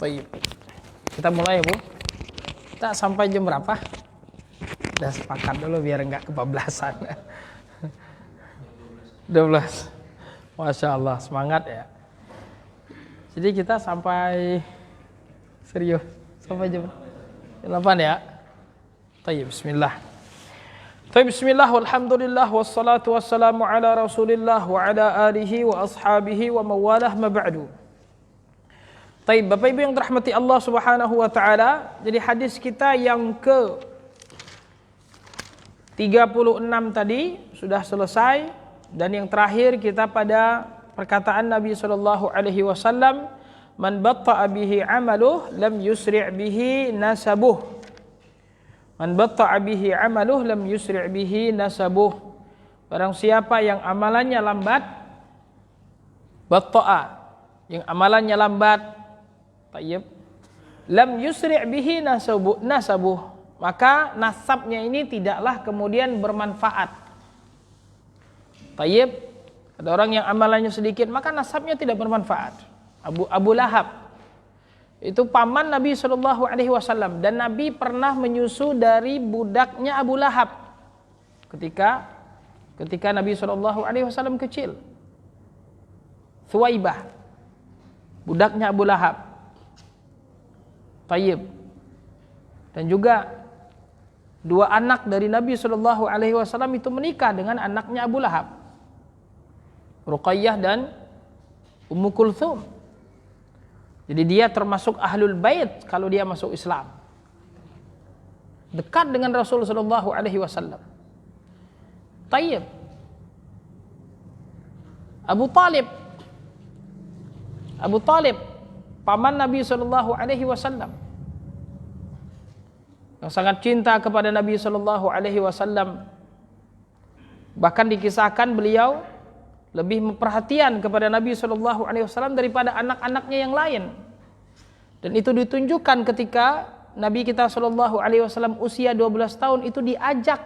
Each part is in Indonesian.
Baik. Kita mulai ya, Bu. Kita sampai jam berapa? Udah sepakat dulu biar enggak kebablasan. 12. Masya Allah, semangat ya. Jadi kita sampai serius sampai jam 8 ya. Baik, bismillah. Baik, bismillah, walhamdulillah, wassalatu wassalamu ala rasulillah wa ala alihi wa ashabihi wa mawalah ma ba'du. Baik, Bapak Ibu yang dirahmati Allah Subhanahu wa taala, jadi hadis kita yang ke 36 tadi sudah selesai, dan yang terakhir kita pada perkataan Nabi sallallahu alaihi wasallam, man batta'a bihi 'amaluh lam yusri' bihi nasabuh. Man batta'a bihi 'amaluh lam yusri' bihi nasabuh. Barang siapa yang amalannya lambat, batta'a, yang amalannya lambat, tayyib, lam yusri' bihi nasabuh, maka nasabnya ini tidaklah kemudian bermanfaat. Tayyib, ada orang yang amalannya sedikit maka nasabnya tidak bermanfaat. Abu Lahab itu paman Nabi sallallahu alaihi wasallam, dan Nabi pernah menyusu dari budaknya Abu Lahab ketika Nabi sallallahu alaihi wasallam kecil. Thuwaibah, budaknya Abu Lahab. Tayyib. Dan juga dua anak dari Nabi sallallahu alaihi wasallam itu menikah dengan anaknya Abu Lahab, Ruqayyah dan Ummu Kulthum. Jadi dia termasuk ahlul bait kalau dia masuk Islam. Dekat dengan Rasul sallallahu alaihi wasallam. Tayyib. Abu Talib, paman Nabi sallallahu alaihi wasallam, yang sangat cinta kepada Nabi sallallahu alaihi wasallam. Bahkan dikisahkan beliau lebih memperhatian kepada Nabi sallallahu alaihi wasallam daripada anak-anaknya yang lain. Dan itu ditunjukkan ketika Nabi kita sallallahu alaihi wasallam usia 12 tahun itu diajak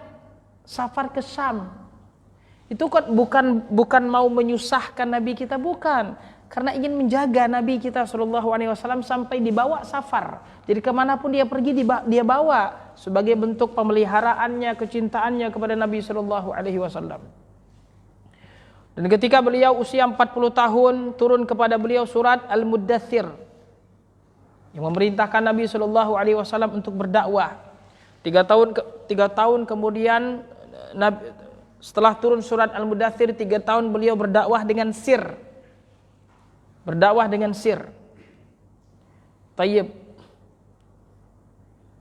safar ke Syam. Itu kan bukan mau menyusahkan Nabi kita, bukan, karena ingin menjaga Nabi kita sallallahu alaihi wasallam sampai dibawa safar. Jadi kemanapun dia pergi dia bawa sebagai bentuk pemeliharaannya, kecintaannya kepada Nabi sallallahu alaihi wasallam. Dan ketika beliau usia 40 tahun, turun kepada beliau surat Al-Muddathir yang memerintahkan Nabi sallallahu alaihi wasallam untuk berdakwah. 3 tahun kemudian, setelah turun surat Al-Muddathir, 3 tahun beliau berdakwah dengan sir. Tayyib.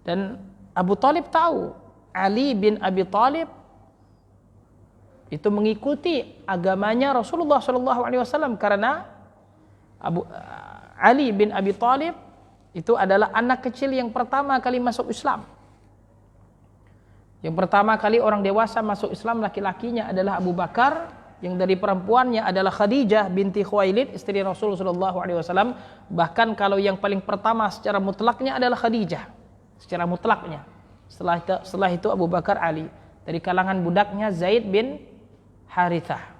Dan Abu Talib tahu Ali bin Abi Talib itu mengikuti agamanya Rasulullah sallallahu alaihi wasallam, karena Ali bin Abi Talib itu adalah anak kecil yang pertama kali masuk Islam. Yang pertama kali orang dewasa masuk Islam laki-lakinya adalah Abu Bakar, yang dari perempuannya adalah Khadijah binti Khuwailid, istri Rasul sallallahu alaihi wasallam. Bahkan kalau yang paling pertama secara mutlaknya adalah Khadijah, secara mutlaknya. Setelah itu Abu Bakar, Ali, dari kalangan budaknya Zaid bin Harithah.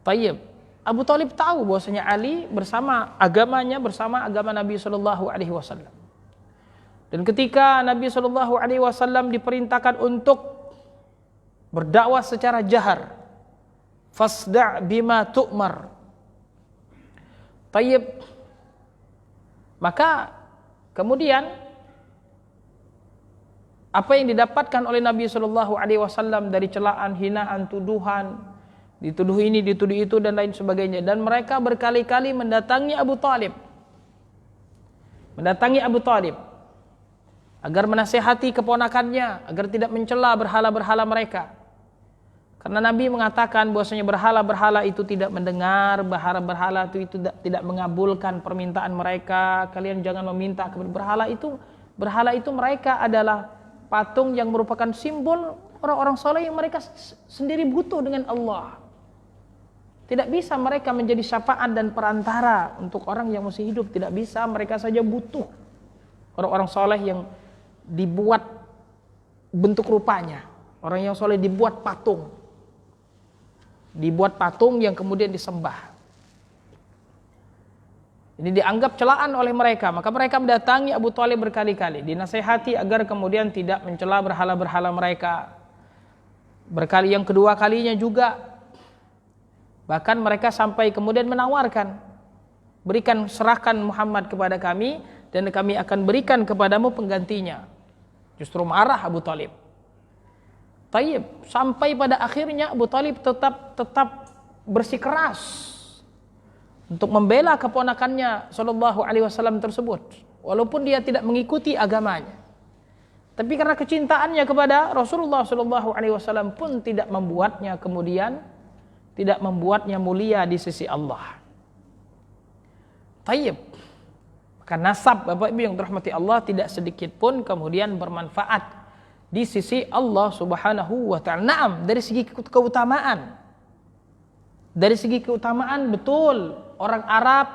Tayyib. Abu Talib tahu bahwasanya Ali bersama agamanya, bersama agama Nabi sallallahu alaihi wasallam. Dan ketika Nabi sallallahu alaihi wasallam diperintahkan untuk berdakwah secara jahar, fasda' bima tu'mar. Tayyib. Maka kemudian apa yang didapatkan oleh Nabi sallallahu alaihi wasallam dari celaan, hinaan, tuduhan, dituduh ini, dituduh itu, dan lain sebagainya. Dan mereka berkali-kali mendatangi Abu Talib agar menasihati keponakannya agar tidak mencela berhala-berhala mereka. Karena Nabi mengatakan bahwasanya berhala-berhala itu tidak mendengar, berhala-berhala itu tidak mengabulkan permintaan mereka. Kalian jangan meminta kepada berhala itu. Berhala itu mereka adalah patung yang merupakan simbol orang-orang soleh yang mereka sendiri butuh dengan Allah. Tidak bisa mereka menjadi syafaat dan perantara untuk orang yang masih hidup. Tidak bisa, mereka saja butuh orang-orang soleh yang dibuat bentuk rupanya. Orang yang soleh dibuat patung yang kemudian disembah. Ini dianggap celaan oleh mereka, maka mereka mendatangi Abu Thalib berkali-kali, dinasehati agar kemudian tidak mencela berhala-berhala mereka. Berkali yang kedua kalinya juga, bahkan mereka sampai kemudian menawarkan, berikan, serahkan Muhammad kepada kami dan kami akan berikan kepadamu penggantinya. Justru marah Abu Thalib. Tayyib, sampai pada akhirnya Abu Thalib tetap bersikeras untuk membela keponakannya sallallahu alaihi wasallam tersebut, walaupun dia tidak mengikuti agamanya. Tapi karena kecintaannya kepada Rasulullah sallallahu alaihi wasallam pun tidak membuatnya mulia di sisi Allah. Tayyib. Maka nasab Bapak Ibu yang dirahmati Allah tidak sedikit pun kemudian bermanfaat di sisi Allah Subhanahu wa taala. Naam, dari segi keutamaan. Dari segi keutamaan betul, orang Arab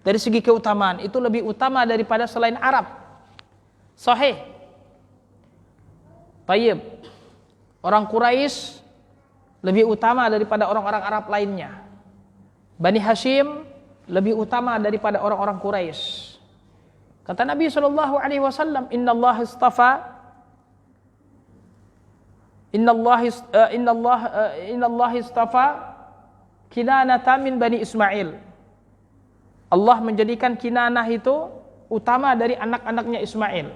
dari segi keutamaan itu lebih utama daripada selain Arab. Sahih. Tayyib. Orang Quraisy lebih utama daripada orang-orang Arab lainnya. Bani Hashim lebih utama daripada orang-orang Quraisy. Kata Nabi sallallahu alaihi wasallam, "Innallaha istafa Kinanata min Bani Ismail." Allah menjadikan Kinanah itu utama dari anak-anaknya Ismail.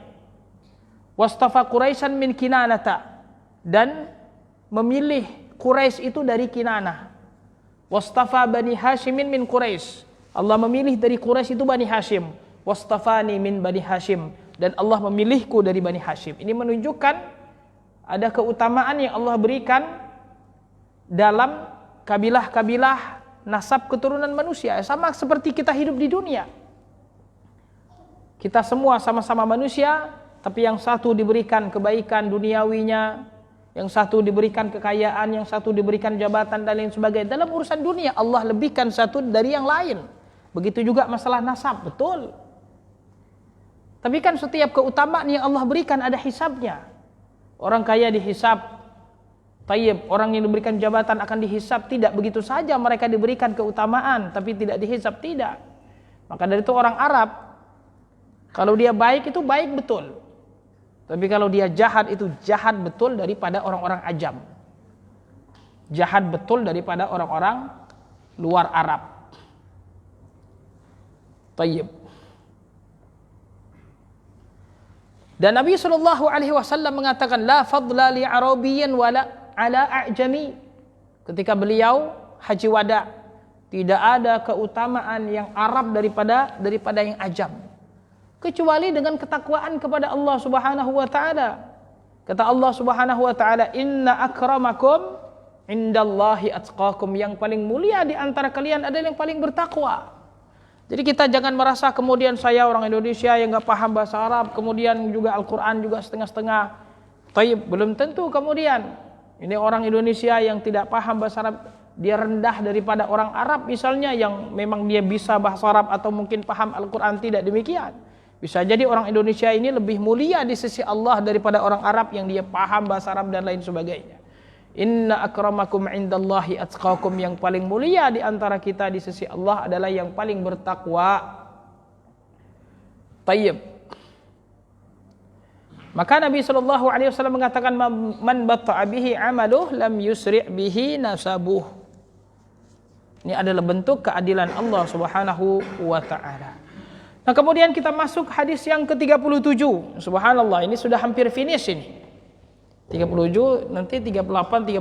Wastafa Quraisyan min Kinanata, dan memilih Quraisy itu dari Kinanah. Wastafa Bani Hashimin min Quraisy, Allah memilih dari Quraisy itu Bani Hashim. Wastafani min Bani Hashim, dan Allah memilihku dari Bani Hashim. Ini menunjukkan ada keutamaan yang Allah berikan dalam kabilah-kabilah nasab keturunan manusia. Sama seperti kita hidup di dunia. Kita semua sama-sama manusia, tapi yang satu diberikan kebaikan duniawinya, yang satu diberikan kekayaan, yang satu diberikan jabatan dan lain sebagainya. Dalam urusan dunia Allah lebihkan satu dari yang lain. Begitu juga masalah nasab, betul. Tapi kan setiap keutamaan yang Allah berikan ada hisabnya. Orang kaya dihisab, tayyib, orang yang diberikan jabatan akan dihisab. Tidak begitu saja mereka diberikan keutamaan tapi tidak dihisab, tidak. Maka dari itu orang Arab, kalau dia baik itu baik betul, tapi kalau dia jahat itu jahat betul daripada orang-orang Ajam, jahat betul daripada orang-orang luar Arab. Tayyib. Dan Nabi SAW mengatakan, la fadla li Arabiyyan wala ala a'jami. Ketika beliau haji wada, tidak ada keutamaan yang Arab daripada yang Ajam, kecuali dengan ketakwaan kepada Allah Subhanahu wa taala. Kata Allah Subhanahu wa taala, inna akramakum indallahi atqakum, yang paling mulia di antara kalian adalah yang paling bertakwa. Jadi kita jangan merasa kemudian saya orang Indonesia yang enggak paham bahasa Arab, kemudian juga Al-Qur'an juga setengah-setengah. Taib, belum tentu kemudian ini orang Indonesia yang tidak paham bahasa Arab, dia rendah daripada orang Arab misalnya yang memang dia bisa bahasa Arab atau mungkin paham Al-Qur'an. Tidak demikian. Bisa jadi orang Indonesia ini lebih mulia di sisi Allah daripada orang Arab yang dia paham bahasa Arab dan lain sebagainya. Inna akramakum indallahi atqakum, yang paling mulia di antara kita di sisi Allah adalah yang paling bertakwa. Tayyib. Maka Nabi SAW mengatakan, man batta'a bihi amaluh lam yusri' bihi nasabuh. Ini adalah bentuk keadilan Allah Subhanahu wa taala. Nah, kemudian kita masuk hadis yang ke-37. Subhanallah, ini sudah hampir finish ini. 37, nanti 38, 39,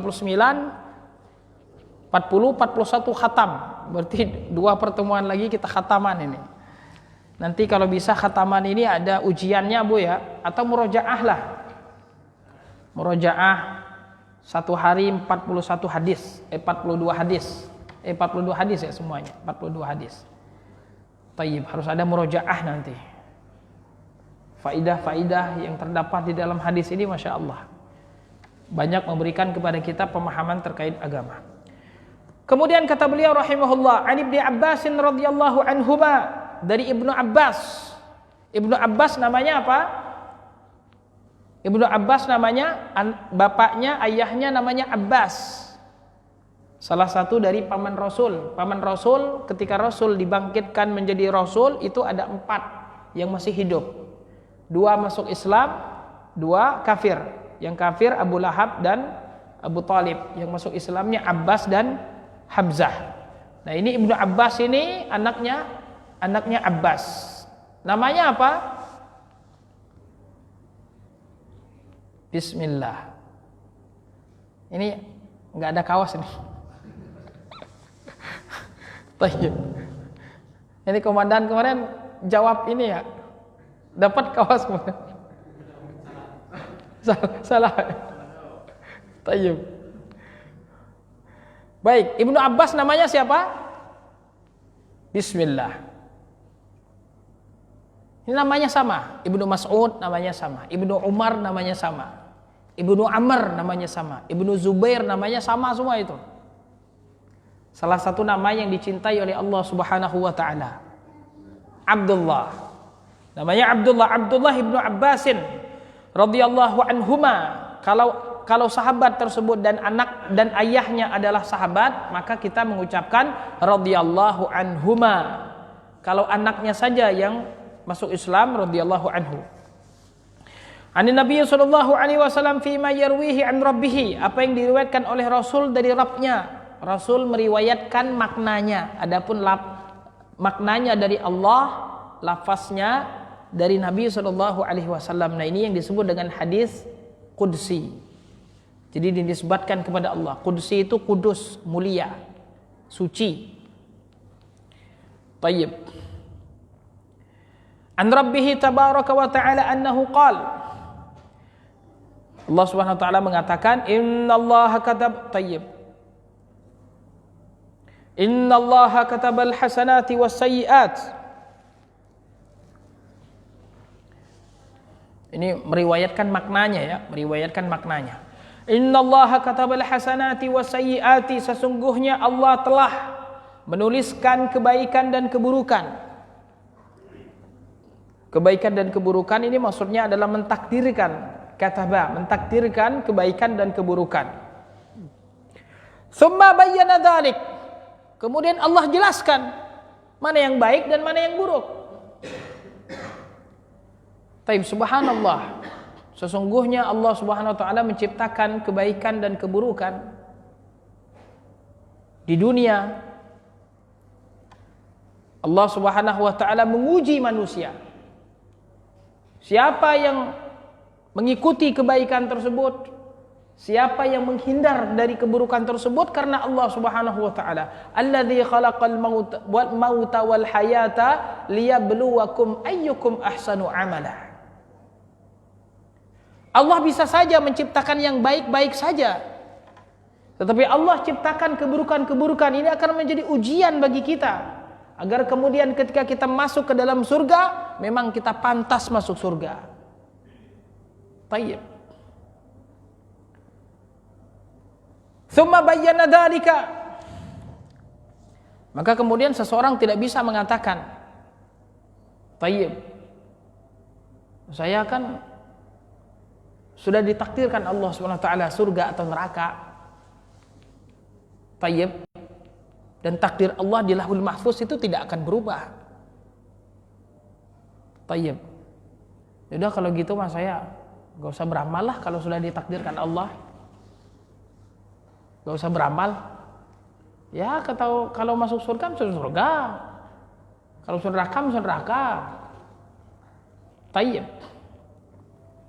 40, 41 khatam. Berarti 2 pertemuan lagi kita khataman ini. Nanti kalau bisa khataman ini ada ujiannya Bu ya, atau murojaah lah. Murojaah 1 hari 41 hadis, 42 hadis. 42 hadis ya semuanya, 42 hadis. Tayyib, harus ada murojaah nanti. Faidah-faidah yang terdapat di dalam hadis ini Masya Allah banyak memberikan kepada kita pemahaman terkait agama. Kemudian kata beliau rahimahullah, an Ibnu Abbas radhiyallahu anhuma, dari Ibnu Abbas. Ibnu Abbas namanya apa? Ibnu Abbas namanya bapaknya, ayahnya namanya Abbas. Salah satu dari paman Rasul. Paman Rasul ketika Rasul dibangkitkan menjadi Rasul itu ada 4 yang masih hidup. 2 masuk Islam, 2 kafir. Yang kafir Abu Lahab dan Abu Talib. Yang masuk Islamnya Abbas dan Hamzah. Nah ini Ibnu Abbas ini anaknya Abbas. Namanya apa? Bismillah. Ini nggak ada kawas ini. Tayyib. Ini komandan kemarin jawab ini ya. Dapat kawas kemarin. Salah. Tayyib. Baik, Ibnu Abbas namanya siapa? Bismillah. Ini namanya sama. Ibnu Mas'ud namanya sama. Ibnu Umar namanya sama. Ibnu Amr namanya sama. Ibnu Zubair namanya sama semua itu. Salah satu nama yang dicintai oleh Allah Subhanahu wa taala. Abdullah. Namanya Abdullah Ibnu Abbasin radhiyallahu anhuma. Kalau sahabat tersebut dan anak dan ayahnya adalah sahabat, maka kita mengucapkan radhiyallahu anhuma. Kalau anaknya saja yang masuk Islam, radhiyallahu anhu. Ani Nabi sallallahu alaihi wasallam fi ma yarwihi an rabbih, apa yang diriwayatkan oleh Rasul dari Rabbnya. Rasul meriwayatkan maknanya. Adapun maknanya dari Allah, lafaznya dari Nabi sallallahu alaihi wasallam. Nah, ini yang disebut dengan hadis qudsi. Jadi dinisbatkan kepada Allah. Qudsi itu kudus, mulia, suci. Tayyib. An Rabbih tabaraka wa ta'ala annahu qala. Allah Subhanahu wa taala mengatakan, "Innallaha katab tayyib. Innallaha katabal hasanati was sayyi'at." Ini meriwayatkan maknanya ya, meriwayatkan maknanya. Innallaha katabal hasanati was sayyi'ati, sesungguhnya Allah telah menuliskan kebaikan dan keburukan. Kebaikan dan keburukan ini maksudnya adalah mentakdirkan, kataba, mentakdirkan kebaikan dan keburukan. Tsumma bayyana dzalik. Kemudian Allah jelaskan mana yang baik dan mana yang buruk. Taib, subhanallah. Sesungguhnya Allah Subhanahu wa taala menciptakan kebaikan dan keburukan di dunia. Allah Subhanahu wa taala menguji manusia. Siapa yang mengikuti kebaikan tersebut, siapa yang menghindar dari keburukan tersebut, karena Allah Subhanahu wa taala, alladzi khalaqal mauta wal hayata liyabluwakum ayyukum ahsanu amala. Allah bisa saja menciptakan yang baik-baik saja, tetapi Allah ciptakan keburukan-keburukan ini akan menjadi ujian bagi kita, agar kemudian ketika kita masuk ke dalam surga, memang kita pantas masuk surga. Tayyib. Tsumma bayyana dzalika. Maka kemudian seseorang tidak bisa mengatakan, tayyib, saya kan sudah ditakdirkan Allah Subhanahu wa taala surga atau neraka. Tayyib. Dan takdir Allah di Lauhul Mahfuz itu tidak akan berubah. Tayyib. Yaudah kalau gitu mas saya gak usah beramal lah, kalau sudah ditakdirkan Allah. Gak usah beramal. Ya kalau masuk surga masuk surga. Kalau masuk neraka masuk neraka. Tayyib.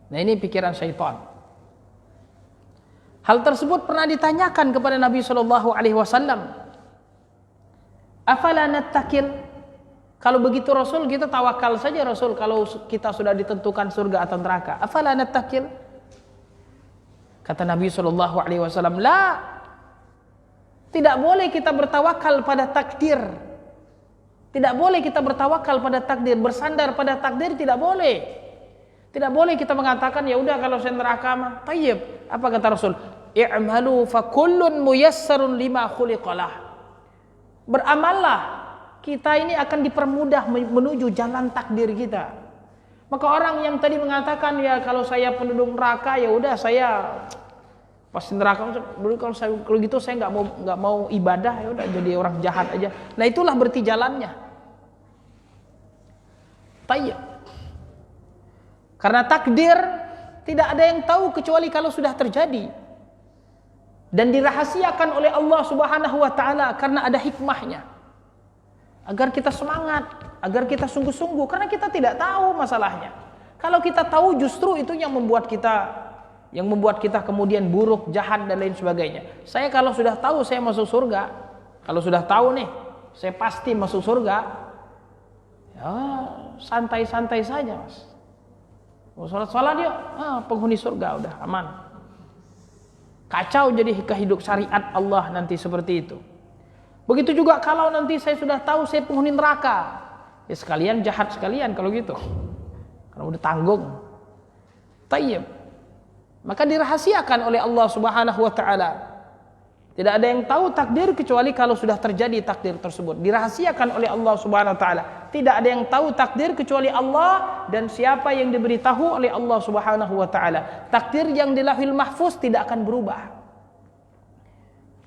Nah ini pikiran syaitan. Hal tersebut pernah ditanyakan kepada Nabi sallallahu alaihi wasallam. Afala nattakil? Kalau begitu Rasul, kita tawakal saja Rasul kalau kita sudah ditentukan surga atau neraka. Afala nattakil? Kata Nabi sallallahu alaihi wasallam, la. Tidak boleh kita bertawakal pada takdir. Tidak boleh kita bertawakal pada takdir, bersandar pada takdir tidak boleh. Tidak boleh kita mengatakan ya udah kalau saya neraka mah tayyib. Apa kata Rasul? I'malu fa kullun muyassarun lima khuliqalah. Beramallah, kita ini akan dipermudah menuju jalan takdir kita. Maka orang yang tadi mengatakan ya kalau saya penduduk neraka ya udah saya Pasti neraka. Dulu kalau gitu saya nggak mau ibadah, ya udah jadi orang jahat aja. Nah itulah berarti jalannya. Tayyib. Karena takdir tidak ada yang tahu kecuali kalau sudah terjadi. Dan dirahasiakan oleh Allah Subhanahu wa taala karena ada hikmahnya. Agar kita semangat, agar kita sungguh-sungguh, karena kita tidak tahu masalahnya. Kalau kita tahu justru itu yang membuat kita kemudian buruk, jahat dan lain sebagainya. Saya kalau sudah tahu saya masuk surga, kalau sudah tahu nih saya pasti masuk surga, ya santai-santai saja mas. Salat yuk, penghuni surga udah aman. Kacau jadi kehidup syariat Allah nanti seperti itu. Begitu juga kalau nanti saya sudah tahu saya penghuni neraka, ya sekalian jahat sekalian kalau gitu, karena udah tanggung. Tayyib. Maka dirahasiakan oleh Allah Subhanahu wa taala. Tidak ada yang tahu takdir kecuali kalau sudah terjadi takdir tersebut. Dirahasiakan oleh Allah Subhanahu wa taala. Tidak ada yang tahu takdir kecuali Allah dan siapa yang diberitahu oleh Allah Subhanahu wa taala. Takdir yang di Lauhil Mahfuz tidak akan berubah.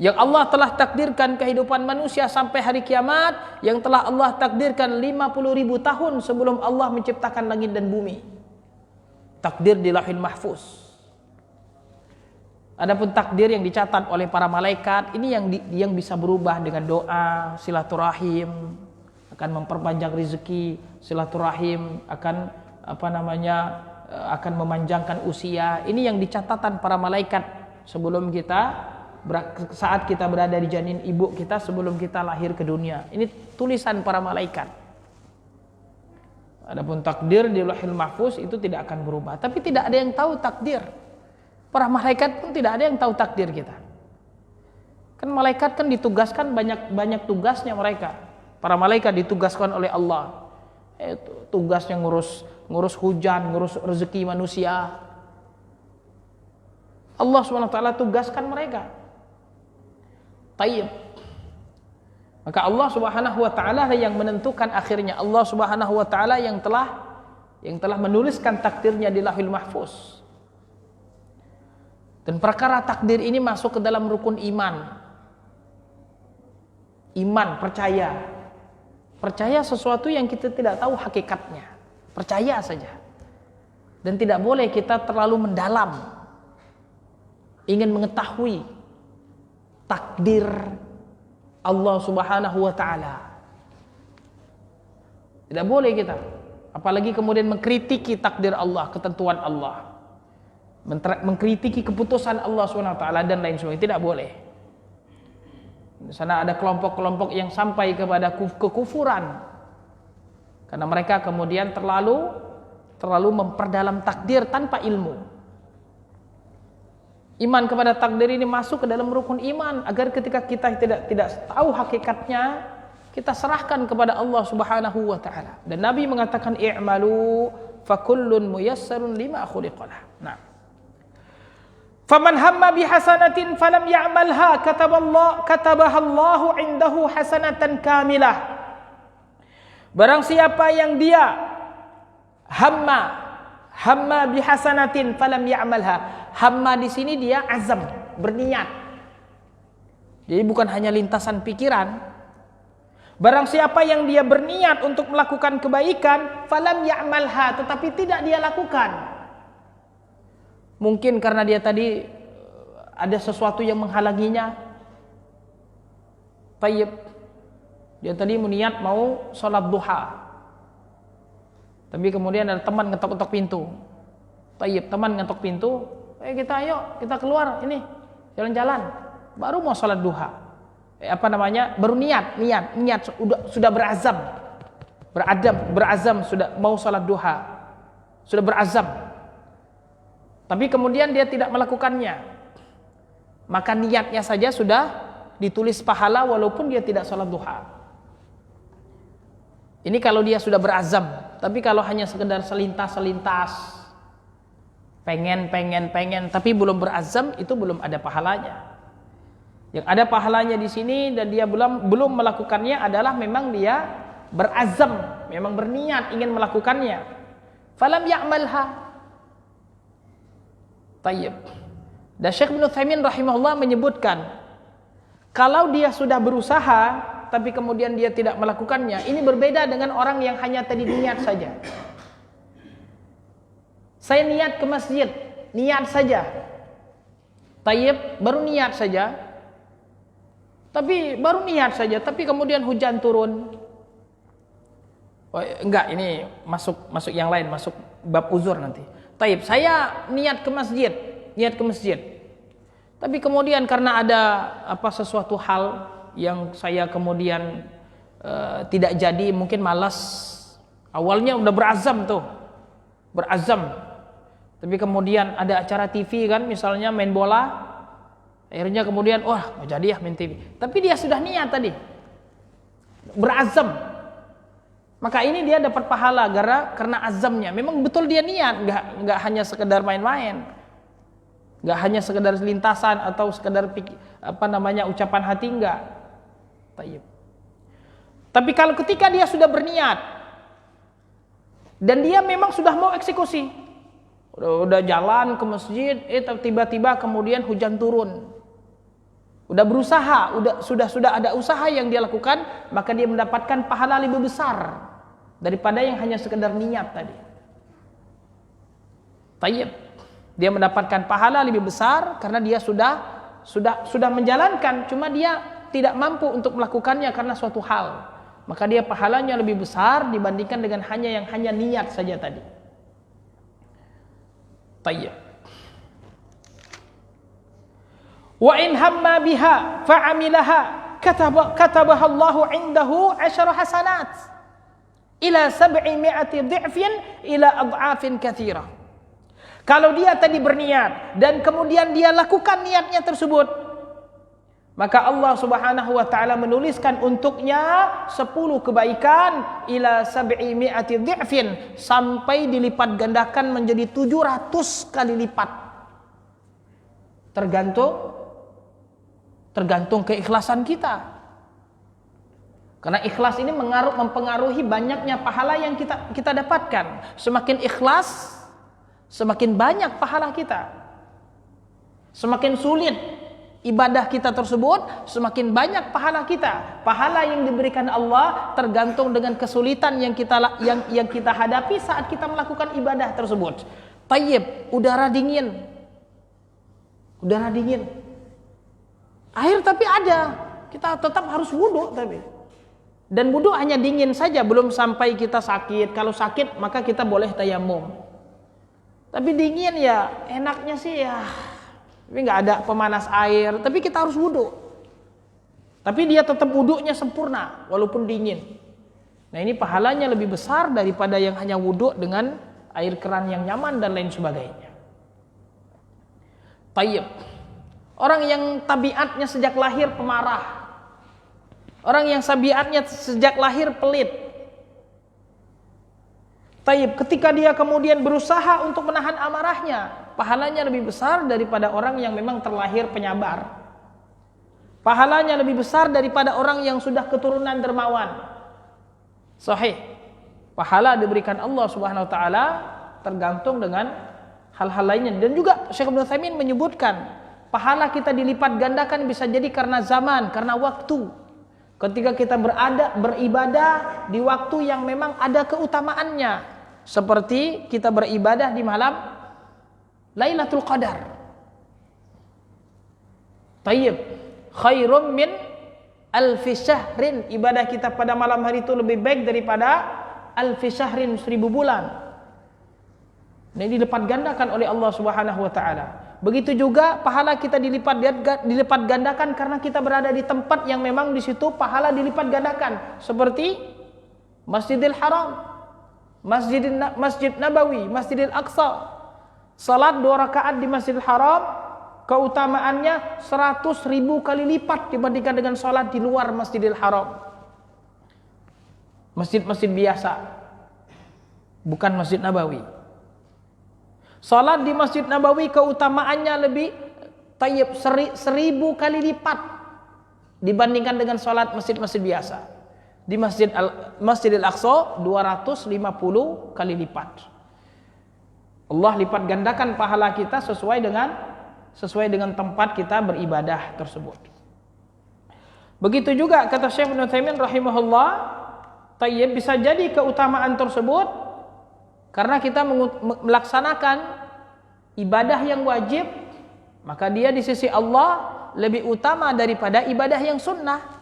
Yang Allah telah takdirkan kehidupan manusia sampai hari kiamat, yang telah Allah takdirkan 50.000 tahun sebelum Allah menciptakan langit dan bumi. Takdir di Lauhil Mahfuz. Adapun takdir yang dicatat oleh para malaikat, ini yang bisa berubah dengan doa, silaturahim, akan memperpanjang rezeki, silaturahim akan akan memanjangkan usia. Ini yang dicatatan para malaikat sebelum saat kita berada di janin ibu kita, sebelum kita lahir ke dunia. Ini tulisan para malaikat. Adapun takdir di Lauhil Mahfuz itu tidak akan berubah. Tapi tidak ada yang tahu takdir. Para malaikat pun tidak ada yang tahu takdir kita. Kan malaikat kan ditugaskan banyak tugasnya mereka. Para malaikat ditugaskan oleh Allah. Tugasnya ngurus hujan, ngurus rezeki manusia. Allah SWT tugaskan mereka. Tayyib. Maka Allah Subhanahu wa taala yang menentukan akhirnya. Allah Subhanahu wa taala yang telah menuliskan takdirnya di Lauhil Mahfuz. Dan perkara takdir ini masuk ke dalam rukun iman. Iman, percaya. Percaya sesuatu yang kita tidak tahu hakikatnya. Percaya saja. Dan tidak boleh kita terlalu mendalam. Ingin mengetahui takdir Allah Subhanahu wa taala. Tidak boleh kita. Apalagi kemudian mengkritiki takdir Allah, ketentuan Allah. Mengkritiki keputusan Allah SWT dan lain sebagainya, tidak boleh. Di sana ada kelompok-kelompok yang sampai kepada kekufuran karena mereka kemudian terlalu memperdalam takdir tanpa ilmu. Iman kepada takdir ini masuk ke dalam rukun iman agar ketika kita tidak tahu hakikatnya, kita serahkan kepada Allah Subhanahu wa taala. Dan Nabi mengatakan i'malu fakullun muyassarun lima khuliqalah. Nah, faman hamma bihasanatin falam ya'malha katabaha Allahu indahu hasanatan kamilah. Barang siapa yang dia hamma bihasanatin falam ya'malha. Hamma di sini dia azam, berniat. Jadi bukan hanya lintasan pikiran. Barang siapa yang dia berniat untuk melakukan kebaikan falam ya'malha, tetapi tidak dia lakukan. Mungkin karena dia tadi ada sesuatu yang menghalanginya. Tayyib. Dia tadi meniat mau sholat duha. Tapi kemudian ada teman ngetok-ngetok pintu. Tayyib, teman ngetok pintu. Ayo kita keluar ini. Jalan-jalan. Baru mau sholat duha. Baru niat sudah berazam. Berazam sudah mau sholat duha. Sudah berazam. Tapi kemudian dia tidak melakukannya, maka niatnya saja sudah ditulis pahala walaupun dia tidak sholat duha. Ini kalau dia sudah berazam. Tapi kalau hanya sekedar selintas, pengen, tapi belum berazam, itu belum ada pahalanya. Yang ada pahalanya di sini dan dia belum melakukannya adalah memang dia berazam, memang berniat ingin melakukannya. Falam ya'malha. Tayyib. Dan Syekh Ibnu Utsaimin rahimahullah menyebutkan, kalau dia sudah berusaha tapi kemudian dia tidak melakukannya, ini berbeda dengan orang yang hanya tadi niat saja. Saya niat ke masjid, niat saja. Tayyib, baru niat saja. Tapi kemudian hujan turun. Oh, enggak, ini masuk yang lain, masuk bab uzur nanti. Tayyib, saya niat ke masjid. Tapi kemudian karena ada sesuatu hal yang saya kemudian tidak jadi, mungkin malas. Awalnya udah berazam. Tapi kemudian ada acara TV kan, misalnya main bola. Akhirnya kemudian, mau jadi ya main TV. Tapi dia sudah niat tadi, berazam. Maka ini dia dapat pahala karena azamnya. Memang betul dia niat, nggak hanya sekedar main-main, nggak hanya sekedar lintasan atau sekedar ucapan hati, enggak. Tapi kalau ketika dia sudah berniat dan dia memang sudah mau eksekusi, udah jalan ke masjid, tiba-tiba kemudian hujan turun. Udah berusaha, sudah ada usaha yang dia lakukan, maka dia mendapatkan pahala lebih besar daripada yang hanya sekedar niat tadi. Tayyib. Dia mendapatkan pahala lebih besar karena dia sudah menjalankan, cuma dia tidak mampu untuk melakukannya karena suatu hal. Maka dia pahalanya lebih besar dibandingkan dengan yang hanya niat saja tadi. Tayyib. Wa in hamma biha fa'amilaha katabaha Allahu 'indahu 10 hasanat ila 700 dhi'fin ila ad'afin katsirah. Kalau dia tadi berniat dan kemudian dia lakukan niatnya tersebut, maka Allah Subhanahu wa taala menuliskan untuknya 10 kebaikan ila 700 dhi'fin, sampai dilipat gandakan menjadi 700 kali lipat. Tergantung keikhlasan kita. Karena ikhlas ini mempengaruhi banyaknya pahala yang kita dapatkan. Semakin ikhlas, semakin banyak pahala kita. Semakin sulit ibadah kita tersebut, semakin banyak pahala kita. Pahala yang diberikan Allah tergantung dengan kesulitan yang kita hadapi saat kita melakukan ibadah tersebut. Tayyib, udara dingin. Air tapi ada, kita tetap harus wudu tapi. Dan wudu hanya dingin saja, belum sampai kita sakit. Kalau sakit maka kita boleh tayamum. Tapi dingin ya enaknya sih ya, tapi nggak ada pemanas air. Tapi kita harus wudu. Tapi dia tetap wudunya sempurna walaupun dingin. Nah ini pahalanya lebih besar daripada yang hanya wudu dengan air keran yang nyaman dan lain sebagainya. Tayyib. Orang yang tabiatnya sejak lahir pemarah, orang yang tabiatnya sejak lahir pelit. Tayyib, ketika dia kemudian berusaha untuk menahan amarahnya, pahalanya lebih besar daripada orang yang memang terlahir penyabar. Pahalanya lebih besar daripada orang yang sudah keturunan dermawan. Sahih. Pahala diberikan Allah Subhanahu wa taala tergantung dengan hal-hal lainnya. Dan juga Syekh Ibnu Utsaimin menyebutkan, pahala kita dilipat gandakan bisa jadi karena zaman, karena waktu. Ketika kita beribadah di waktu yang memang ada keutamaannya, seperti kita beribadah di malam Lailatul Qadar. Tayyib, khairum min alfi syahrin. Ibadah kita pada malam hari itu lebih baik daripada alfi syahrin, 1000 bulan. Ini dilipat gandakan oleh Allah Subhanahu wa taala. Begitu juga pahala kita dilipat gandakan karena kita berada di tempat yang memang di situ pahala dilipat gandakan, seperti Masjidil Haram, Masjid Nabawi, Masjidil Aqsa. Salat 2 rakaat di Masjidil Haram keutamaannya 100.000 kali lipat dibandingkan dengan salat di luar Masjidil Haram. Masjid-masjid biasa, bukan Masjid Nabawi. Salat di Masjid Nabawi keutamaannya lebih tayyib 1000 kali lipat dibandingkan dengan salat masjid-masjid biasa. Di Masjidil Aqsa 250 kali lipat. Allah lipat gandakan pahala kita sesuai dengan sesuai dengan tempat kita beribadah tersebut. Begitu juga kata Syekh Ibnu Taimiyah rahimahullah, tayyib bisa jadi keutamaan tersebut karena kita melaksanakan ibadah yang wajib, maka dia di sisi Allah lebih utama daripada ibadah yang sunnah.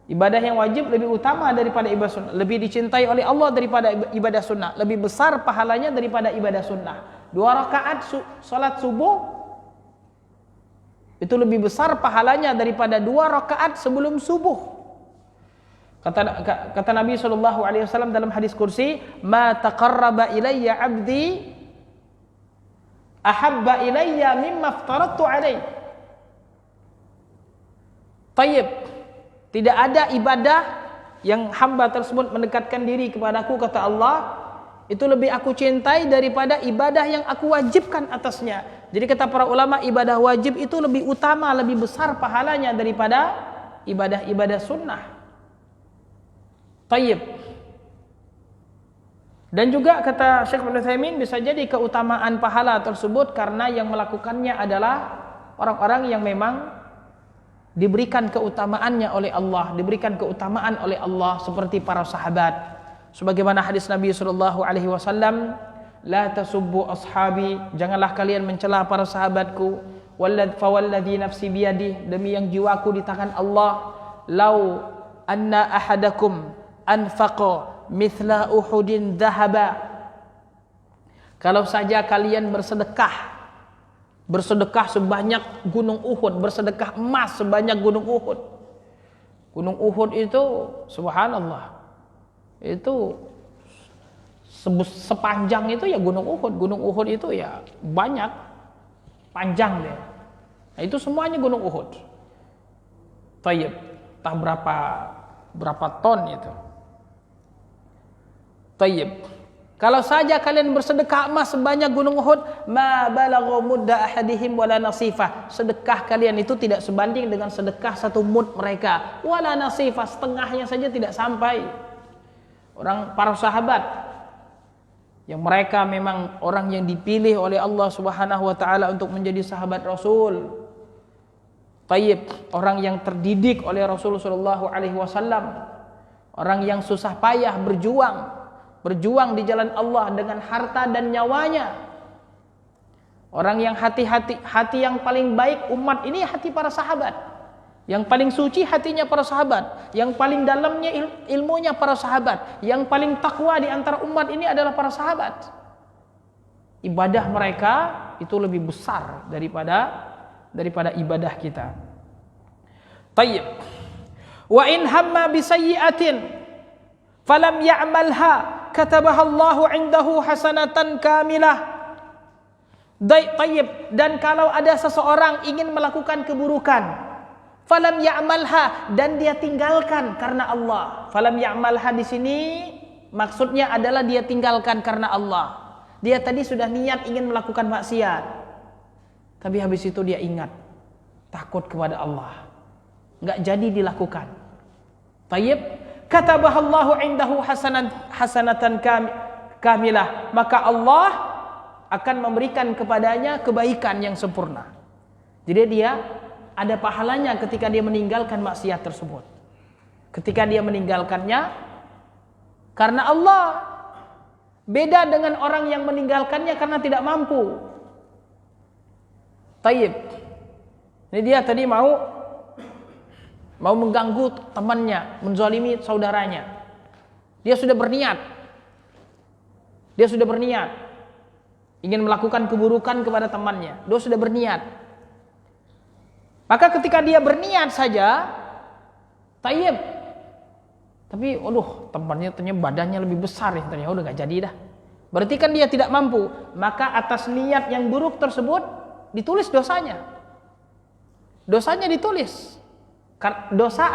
Ibadah yang wajib lebih utama daripada ibadah sunnah, lebih dicintai oleh Allah daripada ibadah sunnah, lebih besar pahalanya daripada ibadah sunnah. 2 rakaat salat subuh itu lebih besar pahalanya daripada 2 rakaat sebelum subuh. Kata Nabi SAW dalam hadis kursi, ma taqarraba ilayya 'abdi ahabba ilayya mimma aftaradtu alaihi. Tayyib. Tidak ada ibadah yang hamba tersebut mendekatkan diri kepadaku, kata Allah, itu lebih aku cintai daripada ibadah yang aku wajibkan atasnya. Jadi kata para ulama, ibadah wajib itu lebih utama, lebih besar pahalanya daripada ibadah-ibadah sunnah. Tayyib. Dan juga kata Syekh Ibnu Taimiyah, bisa jadi keutamaan pahala tersebut karena yang melakukannya adalah orang-orang yang memang diberikan keutamaannya oleh Allah, diberikan keutamaan oleh Allah seperti para sahabat. Sebagaimana hadis Nabi SAW, la tasubbu ashabi, janganlah kalian mencela para sahabatku. Fawalladhi nafsi biyadih, demi yang jiwaku di tangan Allah, lau anna ahadakum anfaqa mithla uhudin dhahaba, kalau saja kalian bersedekah sebanyak gunung Uhud, bersedekah emas sebanyak gunung Uhud. Gunung Uhud itu subhanallah, itu sepanjang itu ya gunung Uhud. Gunung Uhud itu ya banyak, panjang deh. Nah, itu semuanya gunung Uhud. Tayyib, entah berapa ton itu. Tayyib. Kalau saja kalian bersedekah emas sebanyak gunung Uhud, ma balagha mudda ahadihim wala nasifah. Sedekah kalian itu tidak sebanding dengan sedekah 1 mud mereka. Wala nasifah, setengahnya saja tidak sampai. Para sahabat yang mereka memang orang yang dipilih oleh Allah Subhanahu wa taala untuk menjadi sahabat Rasul. Tayyib, orang yang terdidik oleh Rasulullah sallallahu alaihi wasallam. Orang yang susah payah berjuang di jalan Allah dengan harta dan nyawanya. Orang yang hati yang paling baik umat ini hati para sahabat. Yang paling suci hatinya para sahabat, yang paling dalamnya ilmunya para sahabat, yang paling takwa di antara umat ini adalah para sahabat. Ibadah mereka itu lebih besar daripada ibadah kita. Tayyib. Wa in hamma bi sayyi'atin falam ya'malha katabaha Allahu 'indahu hasanatan kamilah. Tayyib. Dan kalau ada seseorang ingin melakukan keburukan, falam ya'malha, dan dia tinggalkan karena Allah. Falam ya'malha di sini maksudnya adalah dia tinggalkan karena Allah. Dia tadi sudah niat ingin melakukan maksiat, tapi habis itu dia ingat takut kepada Allah, enggak jadi dilakukan. Tayyib. Katabahallahu indahu hasanatan kamilah, maka Allah akan memberikan kepadanya kebaikan yang sempurna. Jadi dia ada pahalanya ketika dia meninggalkan maksiat tersebut. Ketika dia meninggalkannya karena Allah. Beda dengan orang yang meninggalkannya karena tidak mampu. Tayyib. Ini dia tadi mau mengganggu temannya, menzalimi saudaranya. Dia sudah berniat ingin melakukan keburukan kepada temannya. Dia sudah berniat. Maka ketika dia berniat saja, tayyib. Tapi temannya ternyata badannya lebih besar ya, ternyata udah gak jadi dah. Berarti kan dia tidak mampu. Maka atas niat yang buruk tersebut ditulis dosanya. Dosanya ditulis. Dosa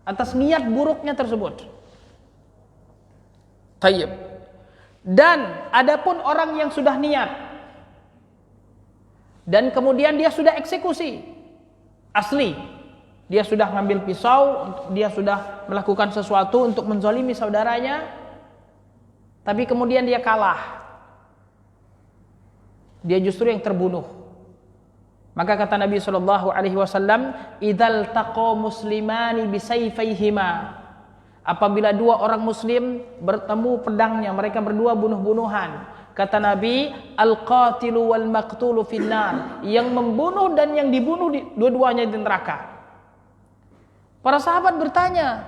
atas niat buruknya tersebut. Tayyib. Dan adapun orang yang sudah niat dan kemudian dia sudah eksekusi asli, dia sudah ngambil pisau, dia sudah melakukan sesuatu untuk menzalimi saudaranya, tapi kemudian dia kalah. dia justru yang terbunuh. Maka kata Nabi SAW, "Idzal taqo muslimani bisayfayhima." Apabila dua orang muslim bertemu pedangnya, mereka berdua bunuh-bunuhan. Kata Nabi, "Al-qatilu wal maqtulu finnar." Yang membunuh dan yang dibunuh dua-duanya di neraka. Para sahabat bertanya,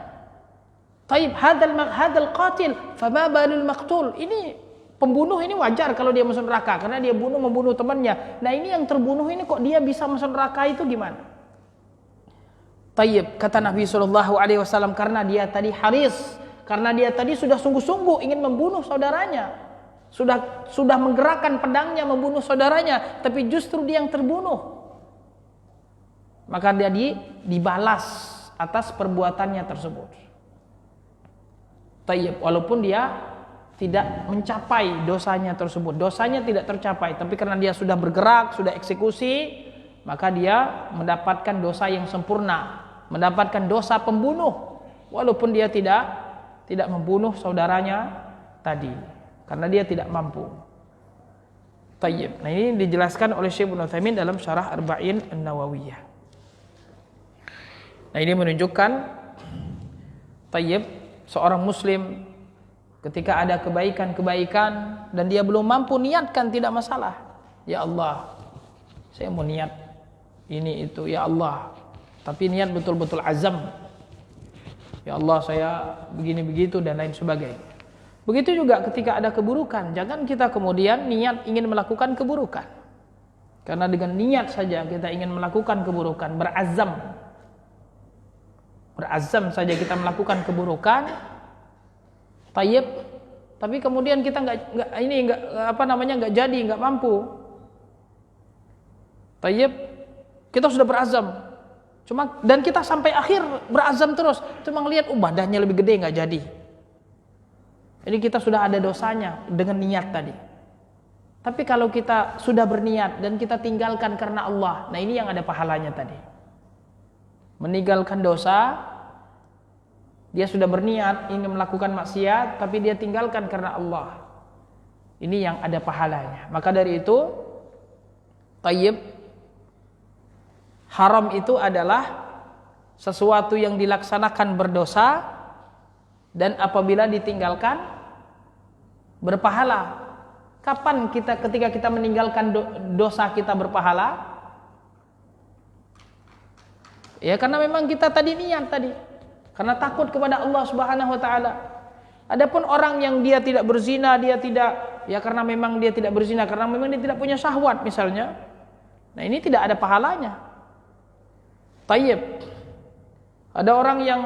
"Taib, hadzal qatil, fama balul maqtul?" Ini pembunuh ini wajar kalau dia masuk neraka karena dia membunuh temannya. Nah, ini yang terbunuh ini kok dia bisa masuk neraka, itu gimana? Tayyib, kata Nabi SAW, karena dia tadi haris, karena dia tadi sudah sungguh-sungguh ingin membunuh saudaranya, sudah menggerakkan pedangnya membunuh saudaranya, tapi justru dia yang terbunuh. Maka dia dibalas atas perbuatannya tersebut. Tayyib, walaupun dia tidak mencapai dosanya tersebut, dosanya tidak tercapai, tapi karena dia sudah bergerak, sudah eksekusi, maka dia mendapatkan dosa yang sempurna, mendapatkan dosa pembunuh, walaupun dia tidak membunuh saudaranya tadi, karena dia tidak mampu. Tayyib. Nah, ini dijelaskan oleh Syekh Ibnu Utsaimin dalam Syarah Arba'in An-Nawawiyah. Nah, ini menunjukkan tayyib, seorang muslim ketika ada kebaikan-kebaikan dan dia belum mampu niatkan, tidak masalah. Ya Allah, saya mau niat ini itu, ya Allah. Tapi niat betul-betul azam. Ya Allah, saya begini begitu dan lain sebagainya. Begitu juga ketika ada keburukan, jangan kita kemudian niat ingin melakukan keburukan. Karena dengan niat saja kita ingin melakukan keburukan, berazam saja kita melakukan keburukan, tayyib, tapi kemudian kita nggak jadi, nggak mampu. Tayyib, kita sudah berazam, dan kita sampai akhir berazam terus, cuma ngelihat badannya lebih gede, nggak jadi. Jadi kita sudah ada dosanya dengan niat tadi. Tapi kalau kita sudah berniat dan kita tinggalkan karena Allah, nah ini yang ada pahalanya tadi. Meninggalkan dosa, dia sudah berniat ingin melakukan maksiat, tapi dia tinggalkan karena Allah. Ini yang ada pahalanya. Maka dari itu, tayyib, haram itu adalah sesuatu yang dilaksanakan berdosa dan apabila ditinggalkan berpahala. Kapan ketika kita meninggalkan dosa kita berpahala? Ya karena memang kita tadi niat tadi, karena takut kepada Allah Subhanahu wa taala. Adapun orang yang dia tidak berzina, dia tidak, ya karena memang dia tidak berzina, karena memang dia tidak punya syahwat misalnya. Nah, ini tidak ada pahalanya. Tayyib. Ada orang yang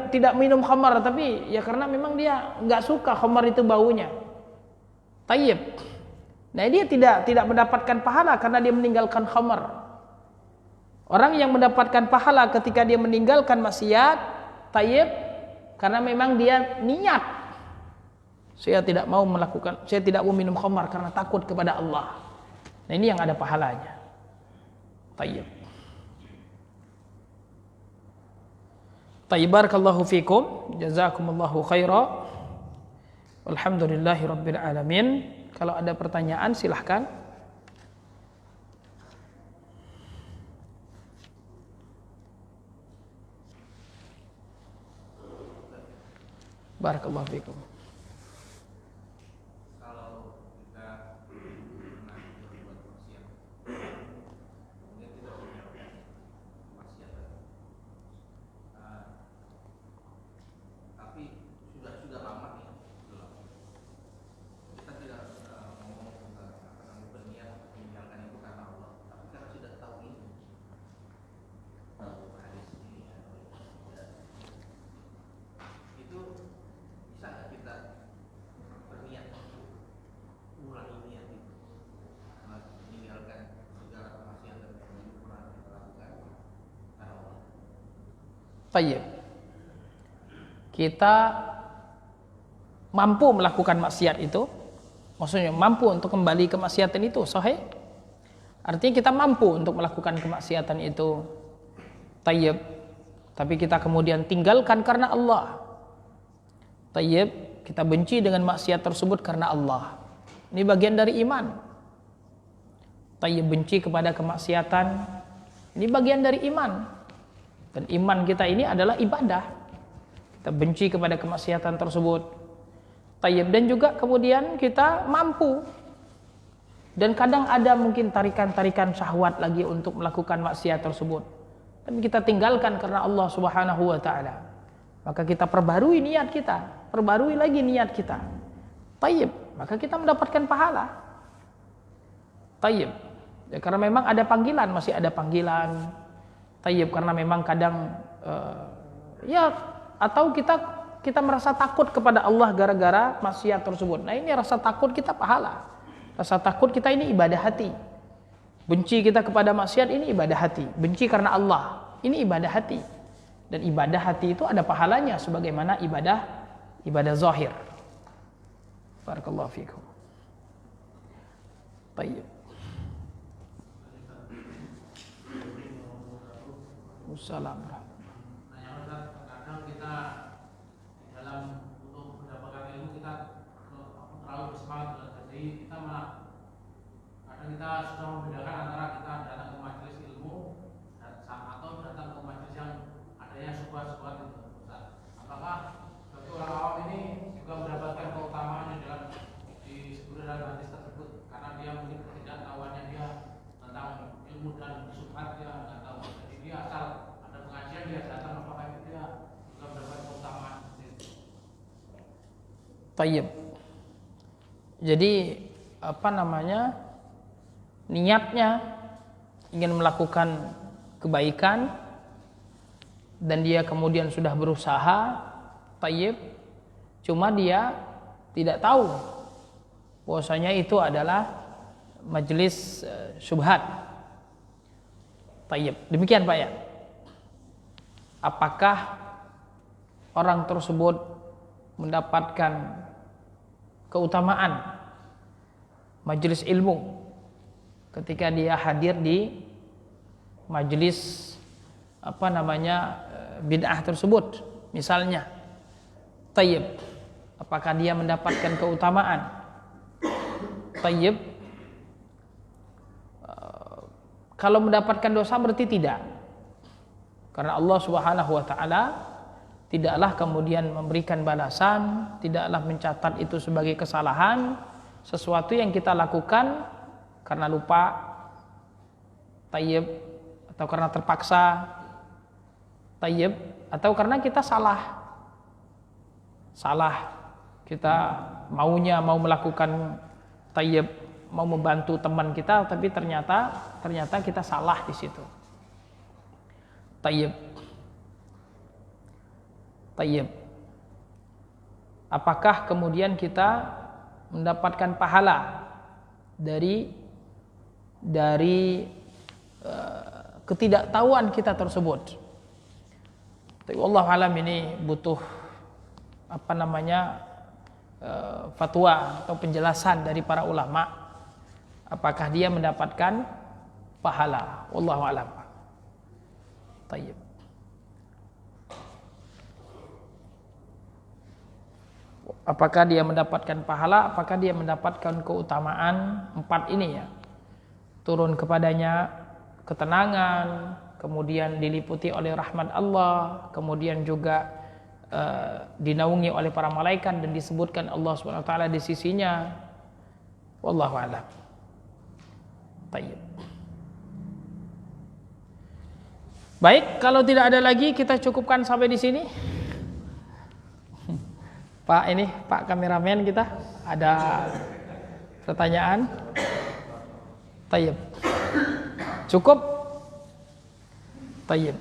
tidak minum khamar, tapi ya karena memang dia enggak suka khamar itu baunya. Tayyib. Nah, dia tidak mendapatkan pahala karena dia meninggalkan khamar. Orang yang mendapatkan pahala ketika dia meninggalkan maksiat, tayyib, karena memang dia niat. Saya tidak mau minum khamar karena takut kepada Allah. Nah, ini yang ada pahalanya. Tayyib. Tayyib, barakallahu fikum, jazakumullahu khaira. Alhamdulillahi rabbil alamin. Kalau ada pertanyaan silahkan. Barakallahu fikum. Kalau kita pernah berbuat maksiat, kemudian kita meninggalkan maksiat, tapi sudah lama nih, kita tidak ngomong berniat meninggalkan itu karena Allah, tapi karena sudah tahu ini, tahu hadis ini, itu bisa nggak kita berniat untuk ulangi niat itu, meninggalkan segala kemaksiatan yang pernah kita lakukan karena Allah. Tayyib. Kita mampu melakukan maksiat itu, maksudnya mampu untuk kembali ke maksiatan itu, sahih? Artinya kita mampu untuk melakukan kemaksiatan itu, tayyib. Tapi kita kemudian tinggalkan karena Allah. Tayyib, kita benci dengan maksiat tersebut karena Allah. Ini bagian dari iman. Tayyib, benci kepada kemaksiatan. Ini bagian dari iman. Dan iman kita ini adalah ibadah. Kita benci kepada kemaksiatan tersebut. Tayyib, dan juga kemudian kita mampu. Dan kadang ada mungkin tarikan-tarikan syahwat lagi untuk melakukan maksiat tersebut. Dan kita tinggalkan karena Allah Subhanahu wa taala. Maka kita perbarui niat kita, perbarui lagi niat kita. Tayyib, maka kita mendapatkan pahala. Tayyib, ya, karena memang ada panggilan, masih ada panggilan. Tayyib, karena memang kadang ya, atau kita merasa takut kepada Allah gara-gara maksiat tersebut. Nah, ini rasa takut kita pahala. Rasa takut kita ini ibadah hati. Benci kita kepada maksiat ini ibadah hati. Benci karena Allah, ini ibadah hati. Dan ibadah hati itu ada pahalanya sebagaimana ibadah zahir. Barakallahu fikum. Tayyib. Wassalamualaikum. Kadang kita dalam untuk mendapatkan ilmu kita terlalu bersemangat, jadi kita malah kadang kita sudah membedakan antara kita datang ke majelis ilmu atau datang ke majelis yang adanya syubhat-syubhat itu. Apakah bagi orang awam ini juga mendapatkan keutamaan dalam disebut dalam hadis tersebut karena dia mungkin ketidaktahuannya dia tentang ilmu dan syubhat dia nggak tahu, jadi dia asal ada pengajian dia datang, apakah itu dia juga mendapat keutamaan seperti itu? Tayyib. Jadi niatnya ingin melakukan kebaikan dan dia kemudian sudah berusaha, tayyib, cuma dia tidak tahu bahwasanya itu adalah majelis syubhat. Tayyib. Demikian Pak ya. Apakah orang tersebut mendapatkan keutamaan majelis ilmu ketika dia hadir di majelis bid'ah tersebut misalnya? Tayyib, apakah dia mendapatkan keutamaan? Tayyib, kalau mendapatkan dosa berarti tidak, karena Allah Subhanahu wa taala tidaklah kemudian memberikan balasan, tidaklah mencatat itu sebagai kesalahan, sesuatu yang kita lakukan karena lupa, tayyib, atau karena terpaksa, tayyib, atau karena kita salah, kita mau melakukan tayyib, mau membantu teman kita, tapi ternyata kita salah di situ. Tayyib. Apakah kemudian kita mendapatkan pahala dari ketidaktahuan kita tersebut? Tapi wallahu alam, ini butuh fatwa atau penjelasan dari para ulama. Apakah dia mendapatkan pahala? Wallahu alam. Tayyib. Apakah dia mendapatkan pahala? Apakah dia mendapatkan keutamaan 4 ini ya? Turun kepadanya ketenangan, kemudian diliputi oleh rahmat Allah, kemudian juga dinaungi oleh para malaikat dan disebutkan Allah Subhanahu wa taala di sisinya. Wallahu a'lam. Baik. Baik, kalau tidak ada lagi kita cukupkan sampai di sini. Pak, ini Pak kameramen kita, ada pertanyaan? Tayyib. Cukup? Tayyib.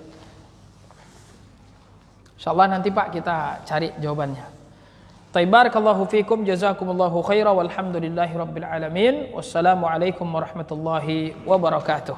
Insyaallah nanti Pak kita cari jawabannya. Tayyib, barakallahu fikum, jazakumullahu khairan, walhamdulillahi rabbil alamin. Wassalamualaikum warahmatullahi wabarakatuh.